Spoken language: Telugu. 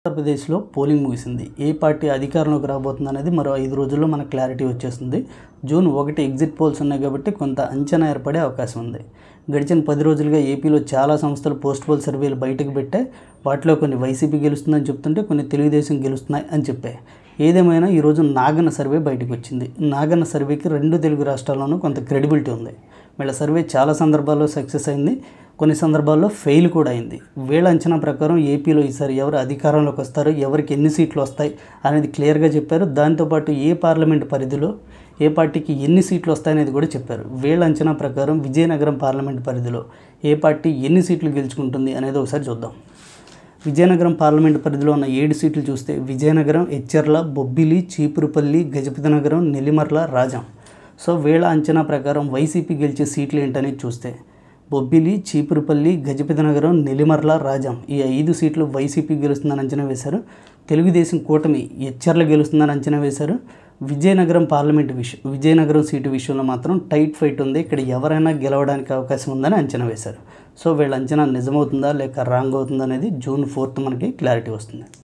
ఆంధ్రప్రదేశ్లో పోలింగ్ ముగిసింది. ఏ పార్టీ అధికారంలోకి రాబోతుందనేది మరో 5 రోజుల్లో మనకు క్లారిటీ వచ్చేస్తుంది. జూన్ 1 ఎగ్జిట్ పోల్స్ ఉన్నాయి కాబట్టి కొంత అంచనా ఏర్పడే అవకాశం ఉంది. గడిచిన 10 రోజులుగా ఏపీలో చాలా సంస్థలు పోస్ట్ పోల్ సర్వేలు బయటకు పెట్టాయి. వాటిలో కొన్ని వైసీపీ గెలుస్తుందని చెప్తుంటే కొన్ని తెలుగుదేశం గెలుస్తున్నాయి అని చెప్పాయి. ఏదేమైనా ఈరోజు నాగన్న సర్వే బయటకు వచ్చింది. నాగన్న సర్వేకి 2 తెలుగు రాష్ట్రాల్లోనూ కొంత క్రెడిబిలిటీ ఉంది. వీళ్ళ సర్వే చాలా సందర్భాల్లో సక్సెస్ అయింది, కొన్ని సందర్భాల్లో ఫెయిల్ కూడా అయింది. వీళ్ళ అంచనా ప్రకారం ఏపీలో ఈసారి ఎవరు అధికారంలోకి వస్తారు, ఎవరికి ఎన్ని సీట్లు వస్తాయి అనేది క్లియర్గా చెప్పారు. దాంతోపాటు ఏ పార్లమెంట్ పరిధిలో ఏ పార్టీకి ఎన్ని సీట్లు వస్తాయనేది కూడా చెప్పారు. వీళ్ళ అంచనా ప్రకారం విజయనగరం పార్లమెంట్ పరిధిలో ఏ పార్టీ ఎన్ని సీట్లు గెలుచుకుంటుంది అనేది ఒకసారి చూద్దాం. విజయనగరం పార్లమెంట్ పరిధిలో ఉన్న 7 సీట్లు చూస్తే విజయనగరం, ఎచ్చెర్ల, బొబ్బిలి, చీపురుపల్లి, గజపతినగరం, నెల్లిమర్ల, రాజాం. సో వీళ్ళ అంచనా ప్రకారం వైసీపీ గెలిచే సీట్లు ఏంటనేది చూస్తే బొబ్బిలి, చీపురుపల్లి, గజపతినగరం, నెల్లిమర్ల, రాజాం ఈ 5 సీట్లు వైసీపీ గెలుస్తుందని అంచనా వేశారు. తెలుగుదేశం కూటమి ఎచ్చెర్ల గెలుస్తుందని అంచనా వేశారు. విజయనగరం సీటు విషయంలో మాత్రం టైట్ ఫైట్ ఉంది. ఇక్కడ ఎవరైనా గెలవడానికి అవకాశం ఉందని అంచనా వేశారు. సో వీళ్ళ అంచనా నిజమవుతుందా లేక రాంగ్ అవుతుందా అనేది జూన్ 4 మనకి క్లారిటీ వస్తుంది.